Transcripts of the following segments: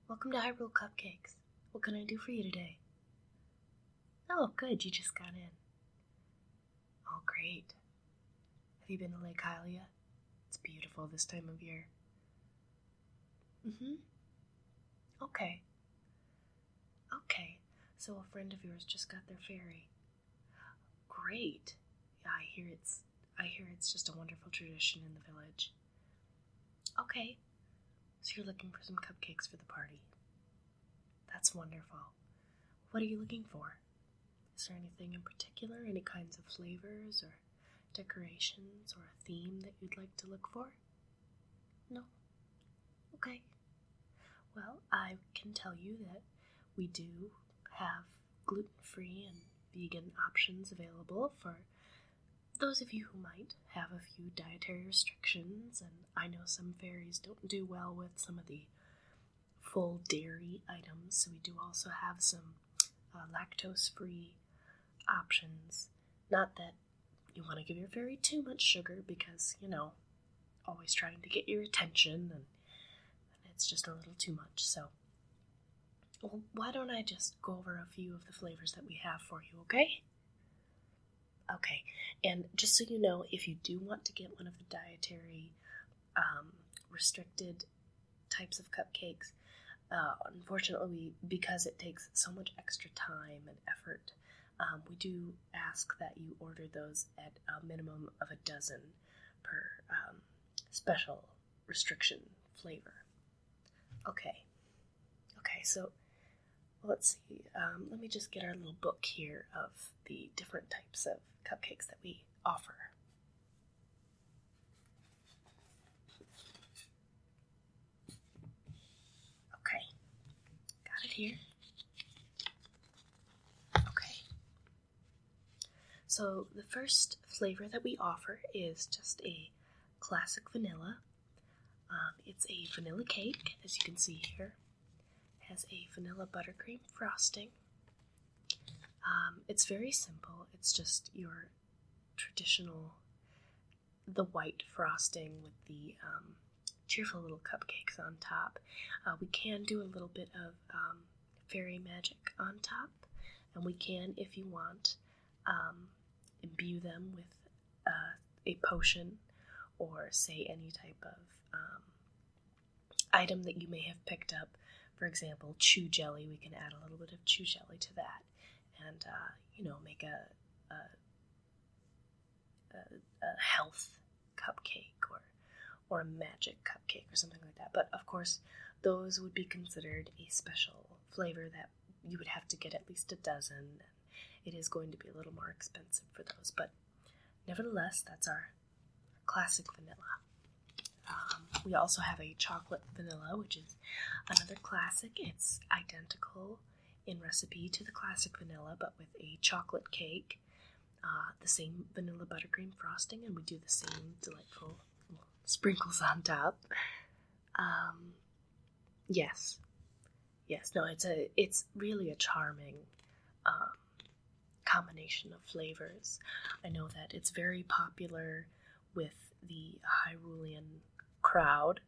Welcome to Hyrule Cupcakes. What can I do for you today? Oh, good, you just got in. Oh, great. Have you been to Lake Hylia? It's beautiful this time of year. Okay. So a friend of yours just got their ferry. Great. Yeah, I hear it's just a wonderful tradition in the village. Okay. So you're looking for some cupcakes for the party. That's wonderful. What are you looking for? Is there anything in particular? Any kinds of flavors or decorations or a theme that you'd like to look for? No? Okay. Well, I can tell you that we do have gluten-free and vegan options available for those of you who might have a few dietary restrictions, and I know some fairies don't do well with some of the full dairy items, so we do also have some lactose-free options. Not that you want to give your fairy too much sugar because, always trying to get your attention, and it's just a little too much. So, well, why don't I just go over a few of the flavors that we have for you, okay? Okay, and just so you know, if you do want to get one of the dietary restricted types of cupcakes, unfortunately, because it takes so much extra time and effort, we do ask that you order those at a minimum of a dozen per special restriction flavor. Okay, so let's see. Let me just get our little book here of the different types of cupcakes that we offer. Okay, got it here. Okay. So the first flavor that we offer is just a classic vanilla. It's a vanilla cake, as you can see here. It has a vanilla buttercream frosting. It's very simple. It's just your traditional, the white frosting with the cheerful little cupcakes on top. We can do a little bit of fairy magic on top, and we can, if you want, imbue them with a potion or say any type of item that you may have picked up. For example, chew jelly. We can add a little bit of chew jelly to that, and make a health cupcake or a magic cupcake or something like that. But of course, those would be considered a special flavor that you would have to get at least a dozen, and it is going to be a little more expensive for those. But nevertheless, that's our classic vanilla. We also have a chocolate vanilla, which is another classic. It's identical in recipe to the classic vanilla, but with a chocolate cake, the same vanilla buttercream frosting, and we do the same delightful sprinkles on top. Yes. No, it's really a charming combination of flavors. I know that it's very popular with the Hyrulean crowd.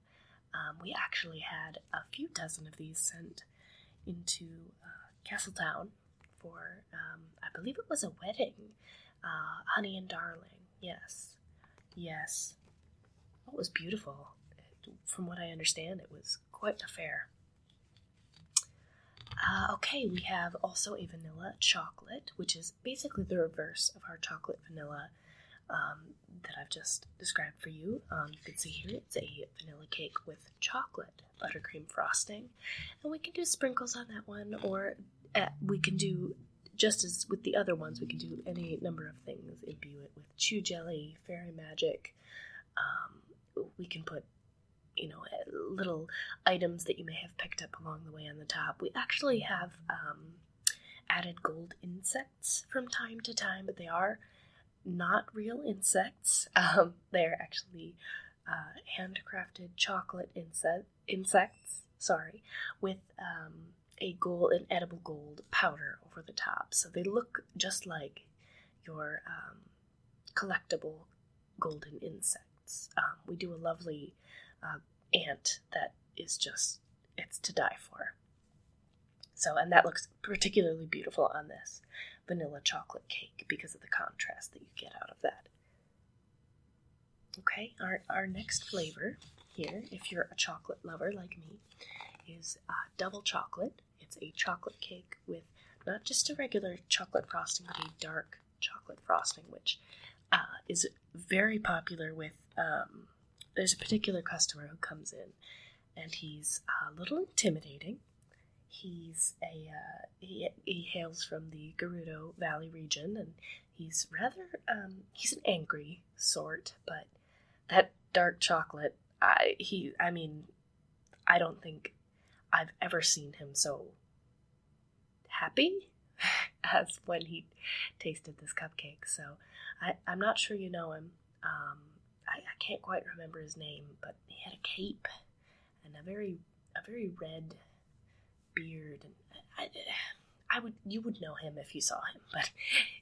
We actually had a few dozen of these sent into Castletown for, I believe it was a wedding, Honey and Darling. Yes. It was beautiful. From what I understand, it was quite a fair. Okay, we have also a vanilla chocolate, which is basically the reverse of our chocolate vanilla that I've just described for you. You can see here it's a vanilla cake with chocolate buttercream frosting, and we can do sprinkles on that one, or we can do, just as with the other ones, we can do any number of things. Imbue it with chew jelly, fairy magic. We can put little items that you may have picked up along the way on the top. We actually have added gold insects from time to time, but they are not real insects. They're actually handcrafted chocolate insects, with an edible gold powder over the top. So they look just like your collectible golden insects. We do a lovely ant that is just it's to die for. So, and that looks particularly beautiful on this vanilla chocolate cake because of the contrast that you get out of that. Okay, our next flavor here, if you're a chocolate lover like me, is double chocolate. It's a chocolate cake with not just a regular chocolate frosting, but a dark chocolate frosting, which is very popular with, there's a particular customer who comes in, and he's a little intimidating. He's he hails from the Gerudo Valley region, and he's rather, he's an angry sort, but that dark chocolate, I don't think I've ever seen him so happy as when he tasted this cupcake. So I'm not sure you know him. I can't quite remember his name, but he had a cape and a very red beard, and you would know him if you saw him, but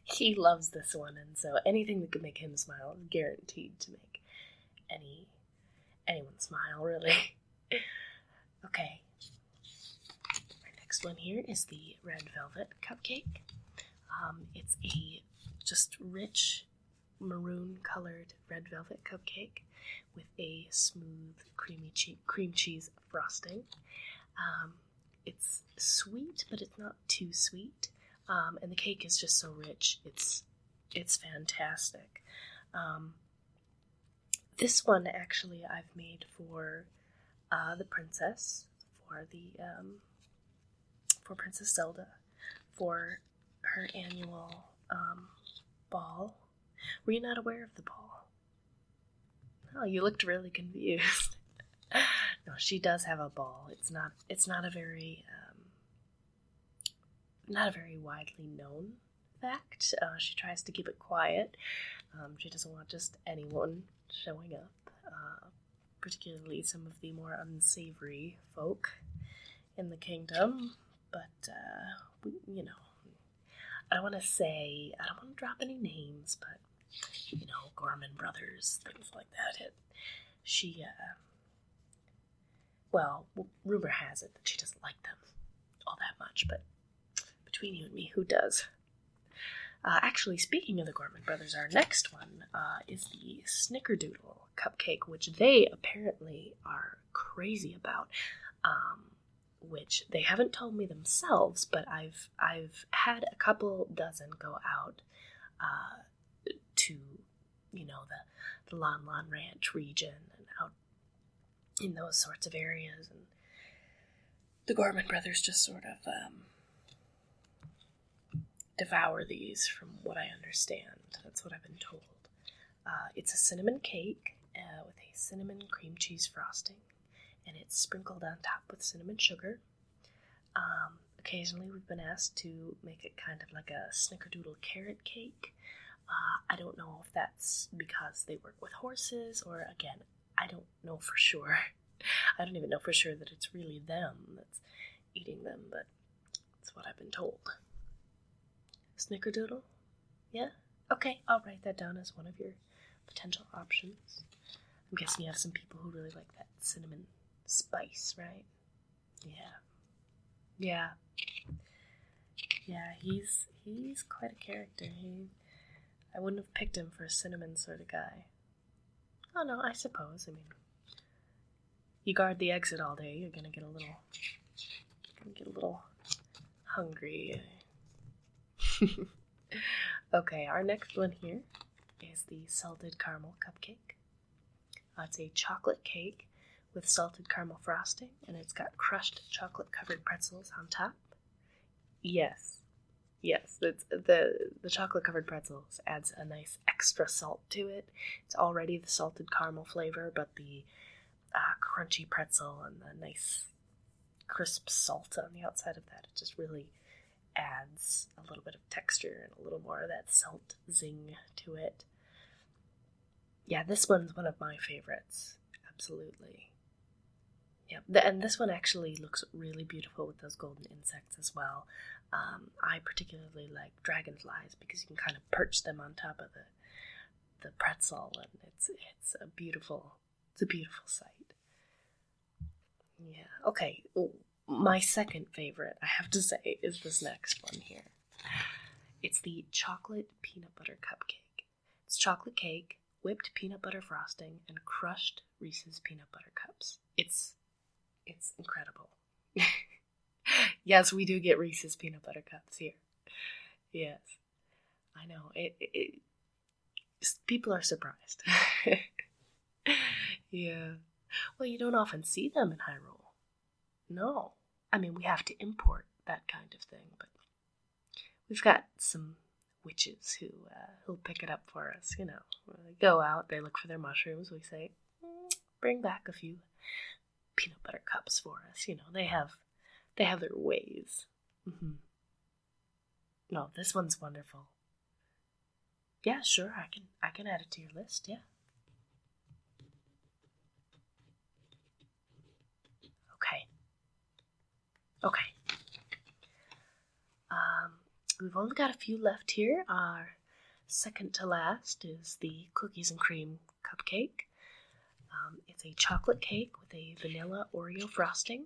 he loves this one, and so anything that could make him smile is guaranteed to make anyone smile, really. Okay. Our next one here is the red velvet cupcake. It's a just rich maroon colored red velvet cupcake with a smooth cream cheese frosting. It's sweet, but it's not too sweet. And the cake is just so rich. It's fantastic. This one actually I've made for the princess, for Princess Zelda, for her annual ball. Were you not aware of the ball? Oh, you looked really confused. No, she does have a ball. It's not a very widely known fact. She tries to keep it quiet. She doesn't want just anyone showing up, particularly some of the more unsavory folk in the kingdom. But I don't want to drop any names, but Gorman Brothers, things like that. Rumor has it that she doesn't like them all that much, but between you and me, who does? Actually, speaking of the Gorman Brothers, our next one is the Snickerdoodle cupcake, which they apparently are crazy about, which they haven't told me themselves, but I've had a couple dozen go out to, the Lon Lon Ranch region and out in those sorts of areas, and the Gorman Brothers just sort of devour these, from what I understand. That's what I've been told. It's a cinnamon cake with a cinnamon cream cheese frosting, and it's sprinkled on top with cinnamon sugar. Occasionally we've been asked to make it kind of like a snickerdoodle carrot cake. I don't know if that's because they work with horses, or again, I don't know for sure. I don't even know for sure that it's really them that's eating them, but that's what I've been told. Snickerdoodle? Yeah? Okay, I'll write that down as one of your potential options. I'm guessing you have some people who really like that cinnamon spice, right? Yeah, he's quite a character. I wouldn't have picked him for a cinnamon sort of guy. Oh no, I suppose. I mean, you guard the exit all day, you're gonna get a little hungry. Okay, our next one here is the salted caramel cupcake. It's a chocolate cake with salted caramel frosting, and it's got crushed chocolate-covered pretzels on top. Yes, it's the chocolate-covered pretzels adds a nice extra salt to it. It's already the salted caramel flavor, but the crunchy pretzel and the nice crisp salt on the outside of that, it just really adds a little bit of texture and a little more of that salt zing to it. Yeah, this one's one of my favorites. Absolutely. Yeah, and this one actually looks really beautiful with those golden insects as well. I particularly like dragonflies because you can kind of perch them on top of the pretzel, and it's a beautiful sight. Yeah. Okay. Ooh, my second favorite, I have to say, is this next one here. It's the chocolate peanut butter cupcake. It's chocolate cake, whipped peanut butter frosting, and crushed Reese's peanut butter cups. It's incredible. Yes, we do get Reese's peanut butter cups here. Yes, I know. People are surprised. Yeah. Well, you don't often see them in Hyrule. No. I mean, we have to import that kind of thing, but we've got some witches who'll pick it up for us. They go out, they look for their mushrooms. We say, bring back a few peanut butter cups for us. They have their ways. Mm-hmm. No, this one's wonderful. Yeah, sure, I can add it to your list. Yeah. Okay. Okay. We've only got a few left here. Our second to last is the cookies and cream cupcake. It's a chocolate cake with a vanilla Oreo frosting.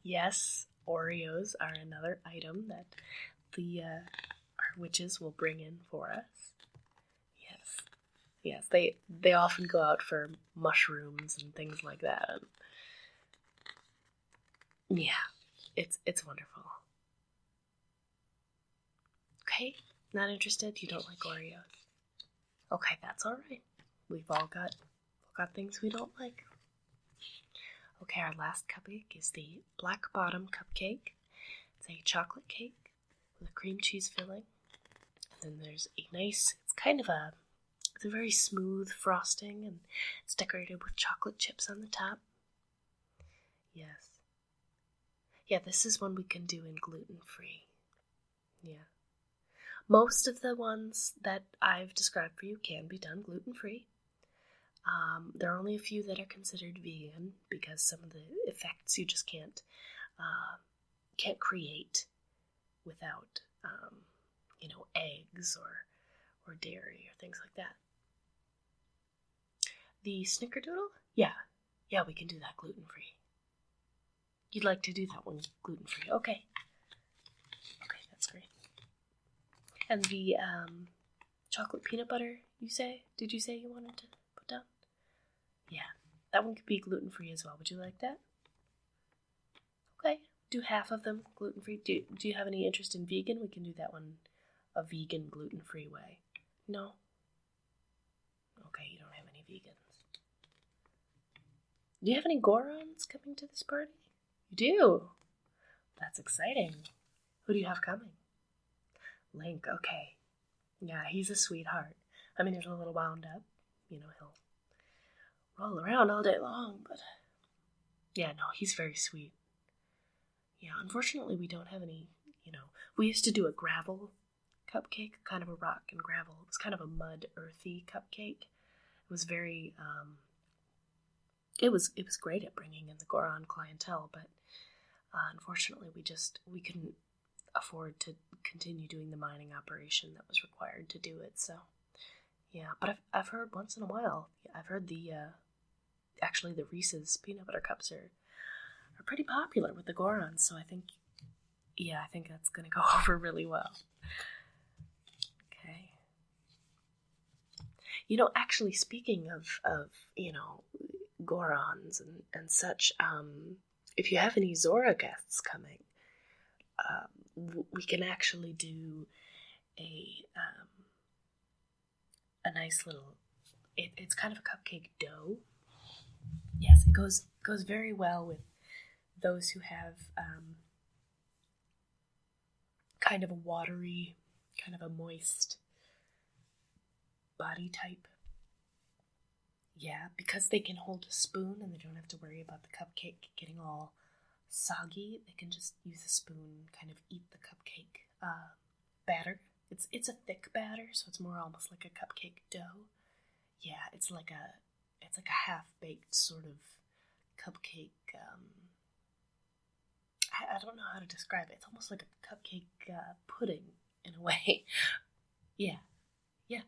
Yes, Oreos are another item that our witches will bring in for us. Yes, yes, they often go out for mushrooms and things like that. And yeah, it's wonderful. Okay, not interested. You don't like Oreos. Okay, that's all right. We've all got things we don't like. Okay, our last cupcake is the black bottom cupcake. It's a chocolate cake with a cream cheese filling. And then there's it's a very smooth frosting, and it's decorated with chocolate chips on the top. Yes. Yeah, this is one we can do in gluten-free. Yeah. Most of the ones that I've described for you can be done gluten-free. There are only a few that are considered vegan because some of the effects you just can't create without eggs or dairy or things like that. The snickerdoodle? Yeah, we can do that gluten-free. You'd like to do that one gluten-free? Okay, that's great. And the chocolate peanut butter, did you say you wanted to put down? Yeah, that one could be gluten-free as well. Would you like that? Okay, do half of them gluten-free. Do you have any interest in vegan? We can do that one a vegan gluten-free way. No? Okay, you don't have any vegans. Do you have any Gorons coming to this party? You do? That's exciting. Who do you have coming? Link, okay. Yeah, he's a sweetheart. I mean, he's a little wound up. He'll roll around all day long, but yeah, no, he's very sweet. Yeah, unfortunately, we don't have any, we used to do a gravel cupcake, kind of a rock and gravel. It was kind of a mud, earthy cupcake. It was very, it was great at bringing in the Goron clientele, but unfortunately, we couldn't afford to continue doing the mining operation that was required to do it. So, yeah, but I've heard once in a while. I've heard actually the Reese's peanut butter cups are pretty popular with the Gorons. So I think that's gonna go over really well. Okay. Actually, speaking of Gorons and such, if you have any Zora guests coming, we can actually do a nice little. It's kind of a cupcake dough. Yes, it goes very well with those who have kind of a watery, kind of a moist body type. Yeah, because they can hold a spoon and they don't have to worry about the cupcake getting all soggy. They can just use a spoon, kind of eat the cupcake batter. It's a thick batter, so it's more almost like a cupcake dough. Yeah, it's like a half-baked sort of cupcake. I don't know how to describe it. It's almost like a cupcake pudding in a way. Yeah.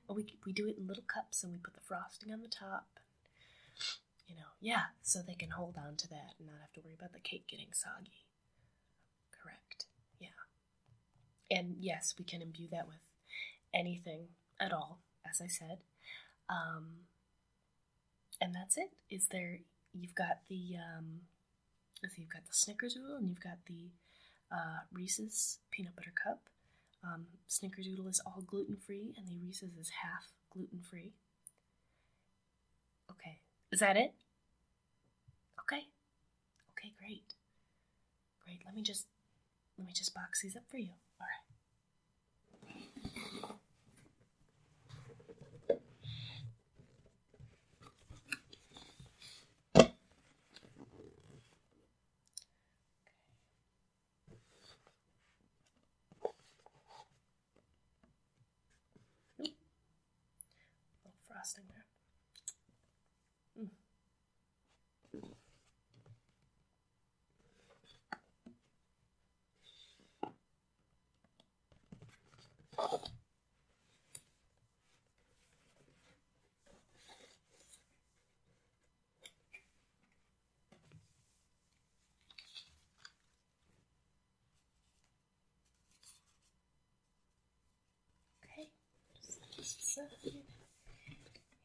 We do it in little cups, and we put the frosting on the top. Yeah, so they can hold on to that and not have to worry about the cake getting soggy. Correct. Yeah. And yes, we can imbue that with anything at all, as I said. And that's it. You've got the Snickerdoodle and you've got the Reese's Peanut Butter Cup. Snickerdoodle is all gluten-free and the Reese's is half gluten-free. Okay. Is that it? Okay, great. Great. Let me just box these up for you. All right. Frosting there. Okay, just this aside.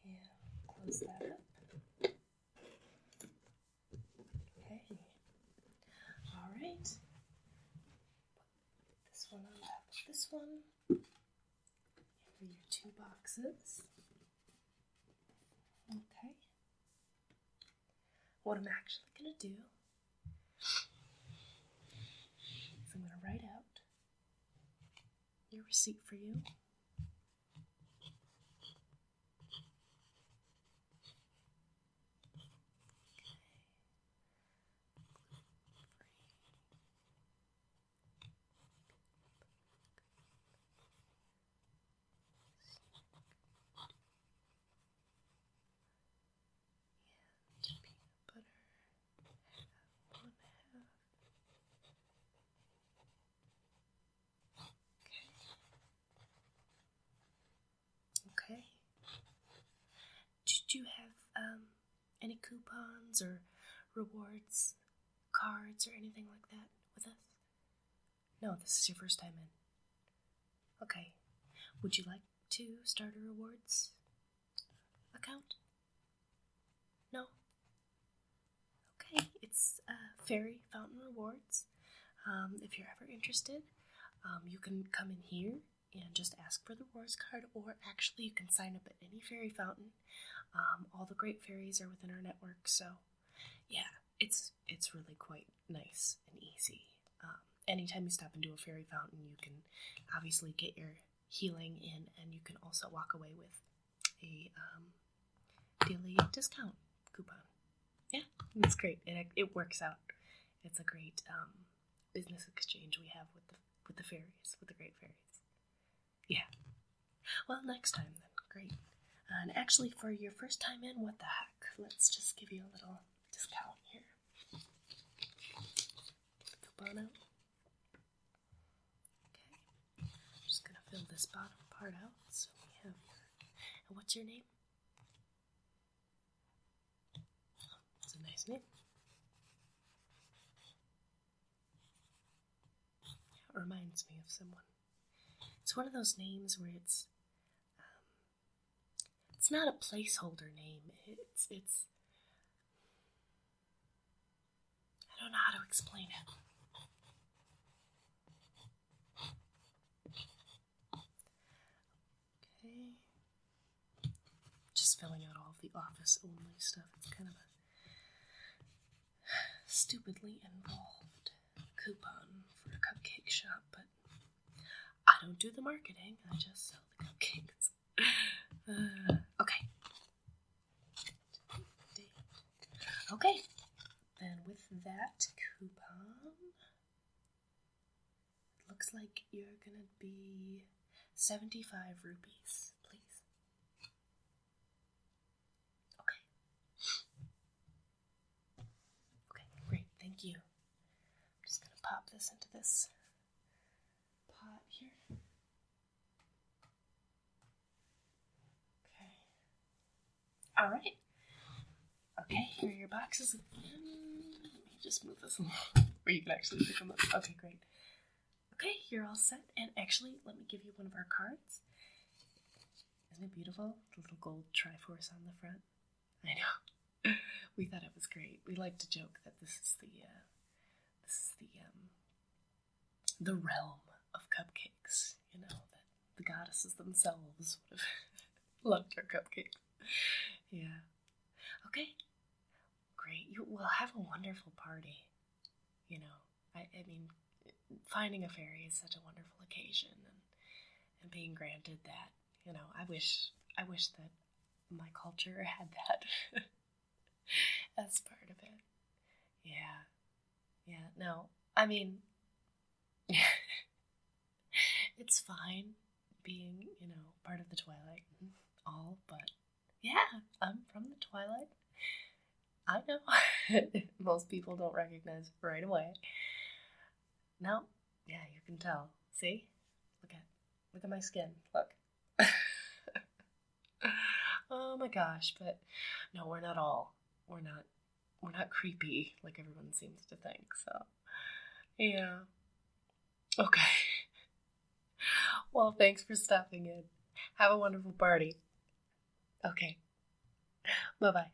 Yeah, close that up. Okay. All right. Put this one on top of this one. Here are your 2 boxes. Okay. What I'm actually going to do is I'm going to write out your receipt for you. Okay. Did you have any coupons or rewards, cards, or anything like that with us? No, this is your first time in. Okay. Would you like to start a rewards account? No? Okay, it's Fairy Fountain Rewards. If you're ever interested, you can come in here and just ask for the rewards card, or actually you can sign up at any fairy fountain. All the great fairies are within our network, so yeah, it's really quite nice and easy. Anytime you stop into a fairy fountain, you can obviously get your healing in, and you can also walk away with a daily discount coupon. Yeah, it's great. It works out. It's a great business exchange we have with the fairies, with the great fairies. Yeah. Well, next time then. Great. And actually, for your first time in, what the heck? Let's just give you a little discount here. Get the coupon out. Okay. I'm just gonna fill this bottom part out. So we have and what's your name? Oh, it's a nice name. It reminds me of someone. It's one of those names where it's not a placeholder name. It's I don't know how to explain it. Okay. Just filling out all of the office only stuff. It's kind of a stupidly involved coupon for a cupcake shop, but I don't do the marketing. I just sell the cupcakes. Okay. Okay. Then with that coupon, it looks like you're gonna be 75 rupees, please. Okay. Okay, great. Thank you. I'm just gonna pop this into this pot here. Okay. All right. Okay, here are your boxes. Let me just move this along where you can actually pick them up. Okay, great. Okay, you're all set. And actually, let me give you one of our cards. Isn't it beautiful? The little gold Triforce on the front. I know. We thought it was great. We like to joke that this is the realm of cupcakes. You know, that the goddesses themselves would have loved our cupcakes. Yeah. Okay. Great. You will have a wonderful party. You know, I mean, finding a fairy is such a wonderful occasion, and being granted that, you know, I wish that my culture had that as part of it. Yeah. Yeah. No, I mean, it's fine being, you know, part of the Twilight and all, but yeah, I'm from the Twilight. I know. Most people don't recognize it right away. No, yeah, you can tell. See? Look at my skin. Look. Oh my gosh, but no, we're not creepy like everyone seems to think. So, yeah. Okay. Well, thanks for stopping in. Have a wonderful party. Okay. Bye-bye.